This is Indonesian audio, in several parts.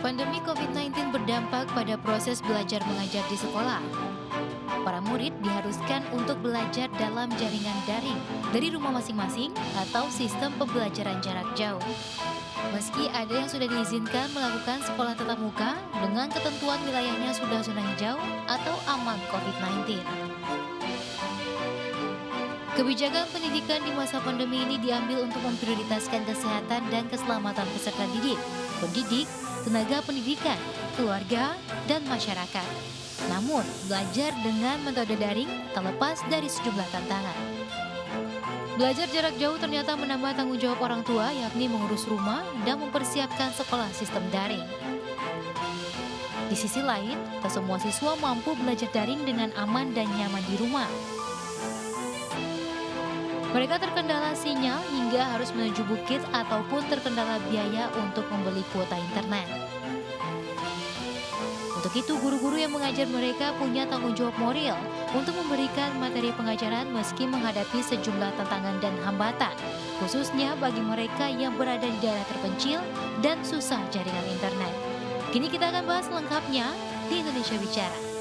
Pandemi COVID-19 berdampak pada proses belajar mengajar di sekolah. Para murid diharuskan untuk belajar dalam jaringan daring dari rumah masing-masing atau sistem pembelajaran jarak jauh. Meski ada yang sudah diizinkan melakukan sekolah tatap muka dengan ketentuan wilayahnya sudah zona hijau atau aman COVID-19. Kebijakan pendidikan di masa pandemi ini diambil untuk memprioritaskan kesehatan dan keselamatan peserta didik, pendidik, tenaga pendidikan, keluarga, dan masyarakat. Namun, belajar dengan metode daring tak lepas dari sejumlah tantangan. Belajar jarak jauh ternyata menambah tanggung jawab orang tua, yakni mengurus rumah dan mempersiapkan sekolah sistem daring. Di sisi lain, tak semua siswa mampu belajar daring dengan aman dan nyaman di rumah. Mereka terkendala sinyal hingga harus menuju bukit ataupun terkendala biaya untuk membeli kuota internet. Untuk itu, guru-guru yang mengajar mereka punya tanggung jawab moral untuk memberikan materi pengajaran meski menghadapi sejumlah tantangan dan hambatan, khususnya bagi mereka yang berada di daerah terpencil dan susah jaringan internet. Kini kita akan bahas lengkapnya di Indonesia Bicara.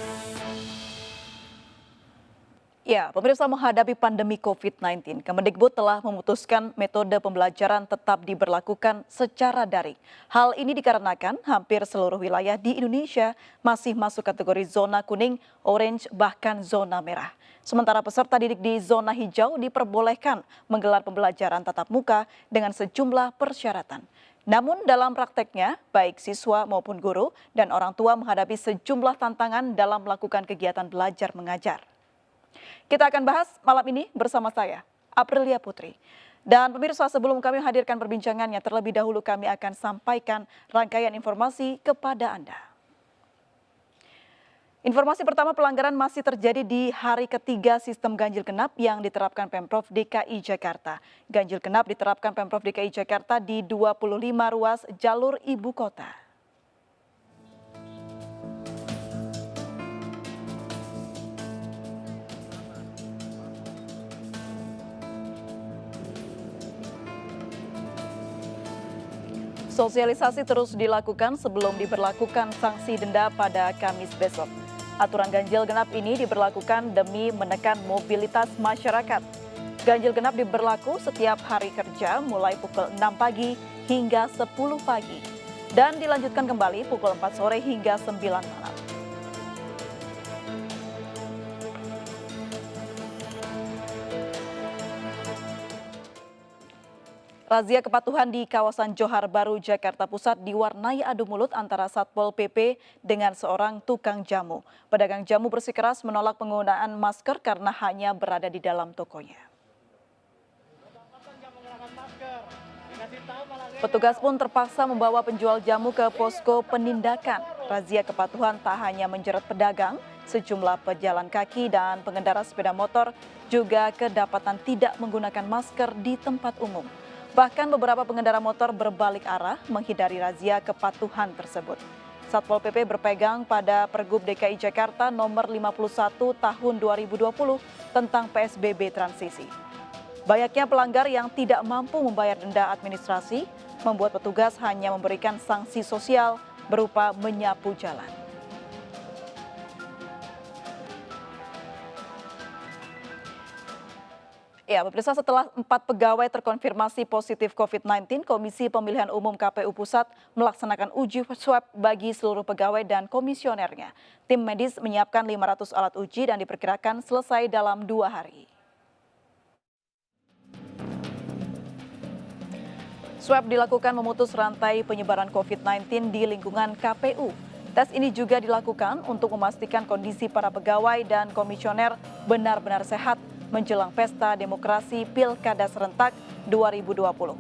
Ya, pemirsa, menghadapi pandemi COVID-19, Kemendikbud telah memutuskan metode pembelajaran tetap diberlakukan secara daring. Hal ini dikarenakan hampir seluruh wilayah di Indonesia masih masuk kategori zona kuning, orange, bahkan zona merah. Sementara peserta didik di zona hijau diperbolehkan menggelar pembelajaran tatap muka dengan sejumlah persyaratan. Namun dalam prakteknya, baik siswa maupun guru dan orang tua menghadapi sejumlah tantangan dalam melakukan kegiatan belajar mengajar. Kita akan bahas malam ini bersama saya, Aprilia Putri. Dan pemirsa, sebelum kami hadirkan perbincangannya, terlebih dahulu kami akan sampaikan rangkaian informasi kepada Anda. Informasi pertama, pelanggaran masih terjadi di hari ketiga sistem ganjil genap yang diterapkan Pemprov DKI Jakarta. Ganjil genap diterapkan Pemprov DKI Jakarta di 25 ruas jalur ibu kota. Sosialisasi terus dilakukan sebelum diberlakukan sanksi denda pada Kamis besok. Aturan ganjil genap ini diberlakukan demi menekan mobilitas masyarakat. Ganjil genap diberlaku setiap hari kerja mulai pukul 6 pagi hingga 10 pagi dan dilanjutkan kembali pukul 4 sore hingga 9 malam. Razia kepatuhan di kawasan Johar Baru, Jakarta Pusat diwarnai adu mulut antara Satpol PP dengan seorang tukang jamu. Pedagang jamu bersikeras menolak penggunaan masker karena hanya berada di dalam tokonya. Petugas pun terpaksa membawa penjual jamu ke posko penindakan. Razia kepatuhan tak hanya menjerat pedagang, sejumlah pejalan kaki dan pengendara sepeda motor juga kedapatan tidak menggunakan masker di tempat umum. Bahkan beberapa pengendara motor berbalik arah menghindari razia kepatuhan tersebut. Satpol PP berpegang pada Pergub DKI Jakarta nomor 51 tahun 2020 tentang PSBB transisi. Banyaknya pelanggar yang tidak mampu membayar denda administrasi membuat petugas hanya memberikan sanksi sosial berupa menyapu jalan. Ya, pemirsa, setelah 4 pegawai terkonfirmasi positif COVID-19, Komisi Pemilihan Umum KPU Pusat melaksanakan uji swab bagi seluruh pegawai dan komisionernya. Tim medis menyiapkan 500 alat uji dan diperkirakan selesai dalam 2 hari. Swab dilakukan memutus rantai penyebaran COVID-19 di lingkungan KPU. Tes ini juga dilakukan untuk memastikan kondisi para pegawai dan komisioner benar-benar sehat menjelang pesta demokrasi Pilkada Serentak 2020.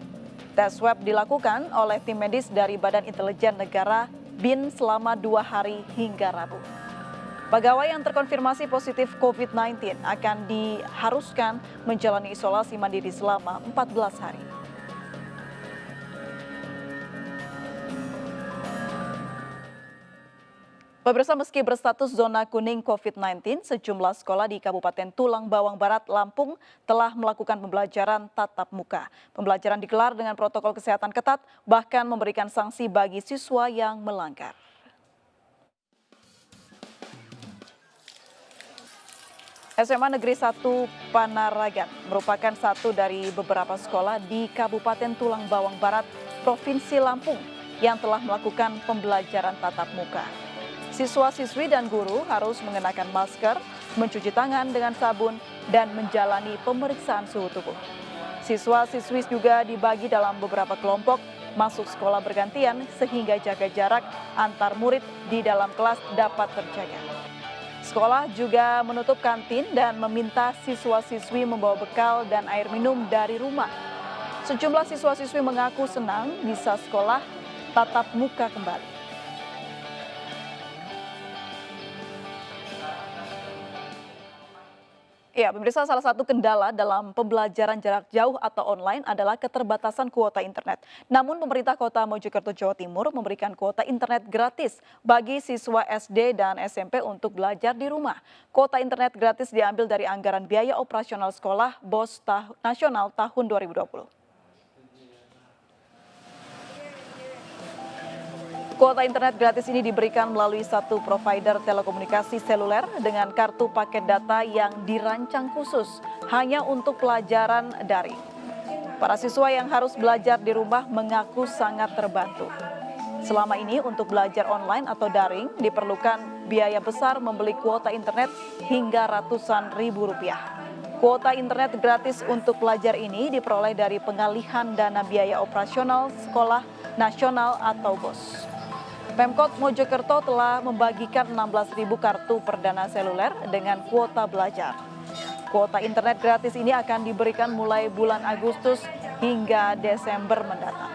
Tes swab dilakukan oleh tim medis dari Badan Intelijen Negara BIN selama 2 hari hingga Rabu. Pegawai yang terkonfirmasi positif COVID-19 akan diharuskan menjalani isolasi mandiri selama 14 hari. Pemirsa, meski berstatus zona kuning COVID-19, sejumlah sekolah di Kabupaten Tulang Bawang Barat, Lampung telah melakukan pembelajaran tatap muka. Pembelajaran digelar dengan protokol kesehatan ketat, bahkan memberikan sanksi bagi siswa yang melanggar. SMA Negeri 1 Panaragan merupakan satu dari beberapa sekolah di Kabupaten Tulang Bawang Barat, Provinsi Lampung yang telah melakukan pembelajaran tatap muka. Siswa-siswi dan guru harus mengenakan masker, mencuci tangan dengan sabun, dan menjalani pemeriksaan suhu tubuh. Siswa-siswi juga dibagi dalam beberapa kelompok, masuk sekolah bergantian sehingga jaga jarak antar murid di dalam kelas dapat terjaga. Sekolah juga menutup kantin dan meminta siswa-siswi membawa bekal dan air minum dari rumah. Sejumlah siswa-siswi mengaku senang bisa sekolah tatap muka kembali. Ya, pemirsa, salah satu kendala dalam pembelajaran jarak jauh atau online adalah keterbatasan kuota internet. Namun pemerintah Kota Mojokerto, Jawa Timur memberikan kuota internet gratis bagi siswa SD dan SMP untuk belajar di rumah. Kuota internet gratis diambil dari anggaran biaya operasional sekolah BOS nasional tahun 2020. Kuota internet gratis ini diberikan melalui satu provider telekomunikasi seluler dengan kartu paket data yang dirancang khusus hanya untuk pelajaran daring. Para siswa yang harus belajar di rumah mengaku sangat terbantu. Selama ini untuk belajar online atau daring diperlukan biaya besar membeli kuota internet hingga ratusan ribu rupiah. Kuota internet gratis untuk pelajar ini diperoleh dari pengalihan dana biaya operasional sekolah nasional atau BOS. Pemkot Mojokerto telah membagikan 16.000 kartu perdana seluler dengan kuota belajar. Kuota internet gratis ini akan diberikan mulai bulan Agustus hingga Desember mendatang.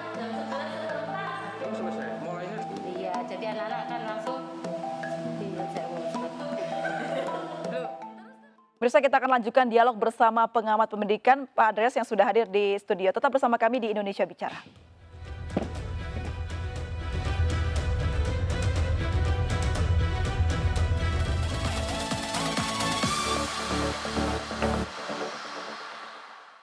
Iya, jadi anak-anak kan langsung Pemirsa, kita akan lanjutkan dialog bersama pengamat pendidikan Pak Andreas yang sudah hadir di studio. Tetap bersama kami di Indonesia Bicara.